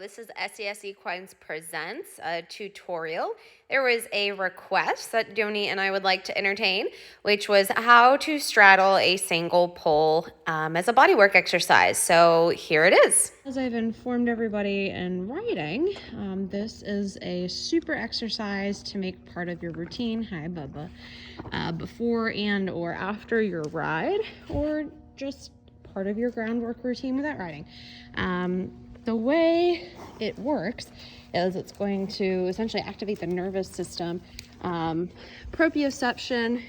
this is SES Equines Presents a tutorial. There was a request that Doni and I would like to entertain, which was how to straddle a single pole as a bodywork exercise. So here it is. As I've informed everybody in writing, this is a super exercise to make part of your routine. Hi, Bubba. Before and or after your ride, or just part of your groundwork routine without riding. The way it works is it's going to essentially activate the nervous system. Proprioception,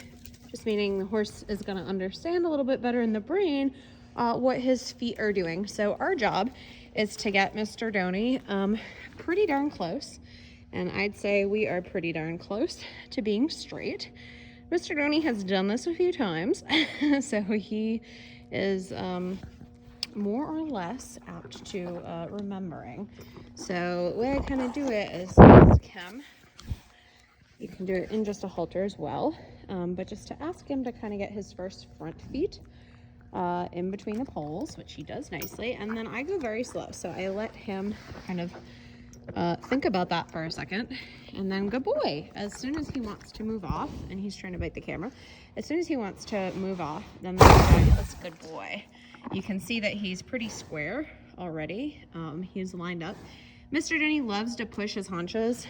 just meaning the horse is going to understand a little bit better in the brain what his feet are doing. So our job is to get Mr. Doni pretty darn close. And I'd say we are pretty darn close to being straight. Mr. Doni has done this a few times, so he is more or less apt to remembering. So the way I kind of do it is ask him. You can do it in just a halter as well, but just to ask him to kind of get his first front feet in between the poles, which he does nicely, and then I go very slow. So I let him kind of think about that for a second, and then good boy. As soon as he wants to move off, and he's trying to bite the camera, as soon as he wants to move off, then that's a good boy. You can see that he's pretty square already. He's lined up. Mr. Doni loves to push his haunches,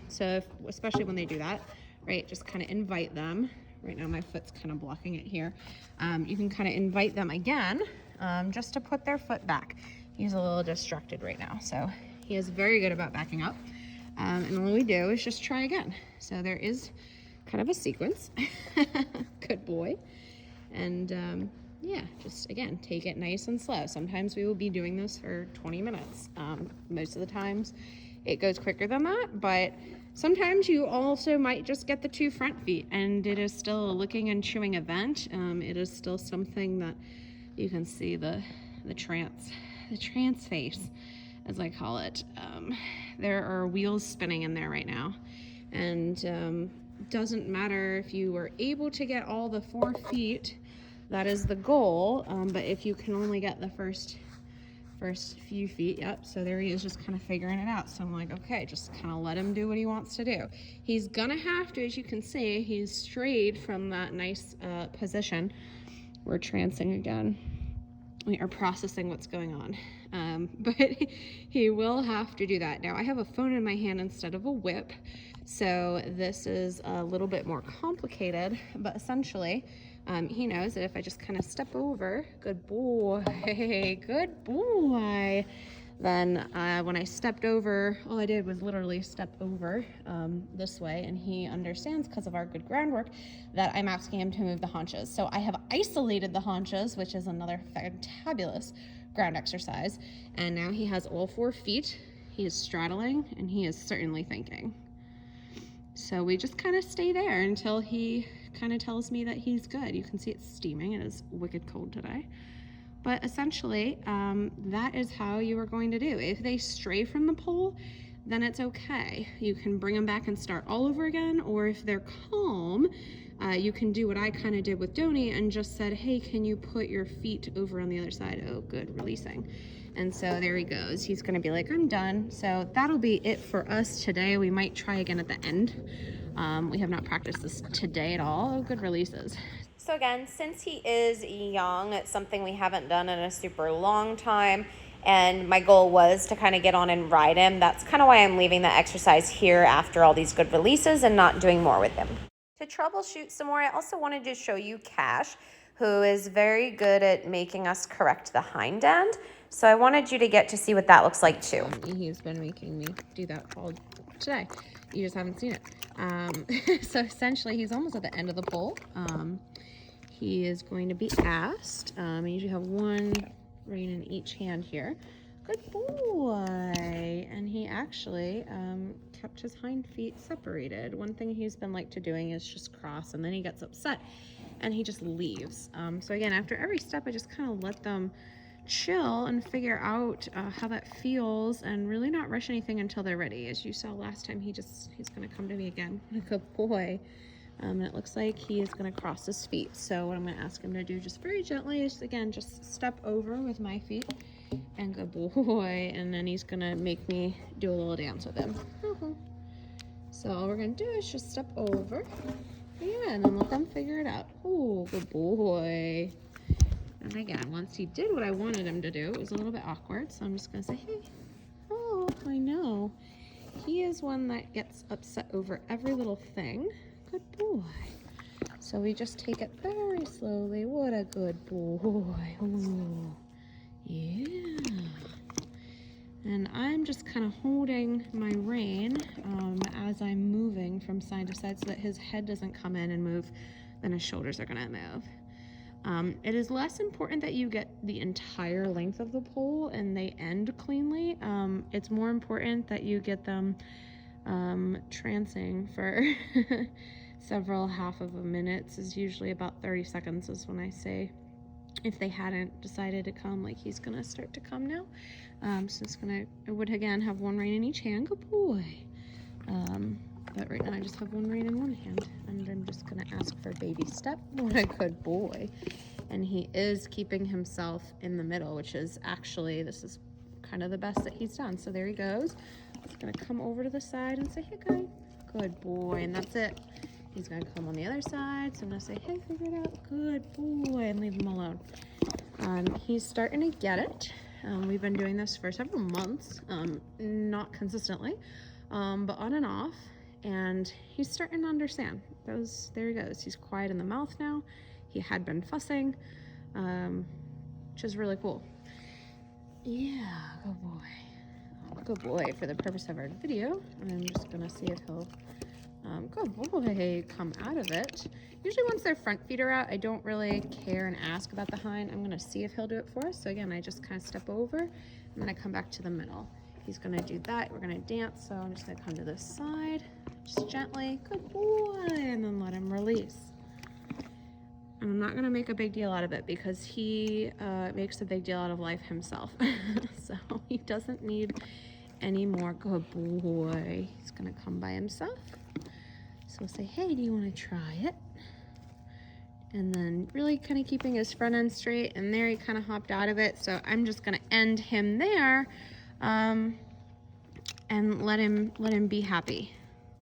so especially when they do that, right, just kind of invite them. Right now my foot's kind of blocking it here. You can kind of invite them again, just to put their foot back. He's a little distracted right now, so he is very good about backing up. And all we do is just try again. So there is kind of a sequence. Good boy. And yeah, just again, take it nice and slow. Sometimes we will be doing this for 20 minutes. Most of the times it goes quicker than that, but sometimes you also might just get the 2 front feet, and it is still a licking and chewing event. It is still something that you can see the trance face, as I call it. There are wheels spinning in there right now, and doesn't matter if you were able to get all the 4 feet. That is the goal, but if you can only get the first few feet, yep, so there he is just kind of figuring it out. So I'm like, okay, just kind of let him do what he wants to do. He's gonna have to, as you can see, he's strayed from that nice position. We're trancing again. We are processing what's going on, but he will have to do that. Now I have a phone in my hand instead of a whip, so this is a little bit more complicated, but essentially he knows that if I just kind of step over, good boy, then when I stepped over, all I did was literally step over this way, and he understands, because of our good groundwork, that I'm asking him to move the haunches. So I have isolated the haunches, which is another fantabulous ground exercise, and now he has all 4 feet. He is straddling, and he is certainly thinking. So we just kind of stay there until he kind of tells me that he's good. You can see it's steaming. It is wicked cold today. But essentially, that is how you are going to do. If they stray from the pole, then it's okay. You can bring them back and start all over again, or if they're calm, you can do what I kind of did with Doni and just said, hey, can you put your feet over on the other side? Oh, good, releasing. And so there he goes. He's gonna be like, I'm done. So that'll be it for us today. We might try again at the end. We have not practiced this today at all. Oh, good releases. So again, since he is young, it's something we haven't done in a super long time, and my goal was to kind of get on and ride him. That's kind of why I'm leaving the exercise here after all these good releases and not doing more with him. To troubleshoot some more, I also wanted to show you Cash, who is very good at making us correct the hind end. So I wanted you to get to see what that looks like too. He's been making me do that all today. You just haven't seen it. So essentially, he's almost at the end of the pole. He is going to be asked. I usually have 1 rein in each hand here. Good boy. And he actually kept his hind feet separated. One thing he's been like to doing is just cross, and then he gets upset and he just leaves. So again, after every step, I just kind of let them chill and figure out how that feels, and really not rush anything until they're ready. As you saw last time, he's gonna come to me again. Good boy. And it looks like he is going to cross his feet. So what I'm going to ask him to do just very gently is, again, just step over with my feet And good boy. And then he's gonna make me do a little dance with him. So all we're gonna do is just step over. Yeah, and then let them figure it out. Oh, good boy. And again, once he did what I wanted him to do, it was a little bit awkward. So I'm just gonna say, hey, oh, I know. He is one that gets upset over every little thing. Good boy. So we just take it very slowly. What a good boy. Ooh. Yeah. And I'm just kind of holding my rein as I'm moving from side to side so that his head doesn't come in and move, then his shoulders are gonna move. It is less important that you get the entire length of the pole and they end cleanly. It's more important that you get them trancing for several half of a minute. Is usually about 30 seconds is when I say if they hadn't decided to come, like he's gonna start to come now. So it would again have one rein in each hand. Good boy. But right now I just have one rein in one hand, and I'm just gonna ask for a baby step. What a good boy. And he is keeping himself in the middle, which is actually, this is kind of the best that he's done. So there he goes. He's gonna come over to the side and say, hey guy, good boy, and that's it. He's gonna come on the other side, so I'm gonna say, hey, figure it out, good boy, and leave him alone. He's starting to get it. We've been doing this for several months, not consistently, but on and off, and he's starting to understand. There he goes. He's quiet in the mouth now. He had been fussing, which is really cool. Yeah, good boy. Good boy. For the purpose of our video, I'm just gonna see if he'll good boy, come out of it. Usually once their front feet are out, I don't really care and ask about the hind. I'm gonna see if he'll do it for us. So again, I just kind of step over and then I come back to the middle. He's gonna do that. We're gonna dance. So I'm just gonna come to this side, just gently, good boy, and then let him release. And I'm not gonna make a big deal out of it because he makes a big deal out of life himself. So he doesn't need any more. Good boy. He's gonna come by himself. So we'll say, hey, do you want to try it? And then really kind of keeping his front end straight, and there he kind of hopped out of it. So I'm just going to end him there and let him be happy.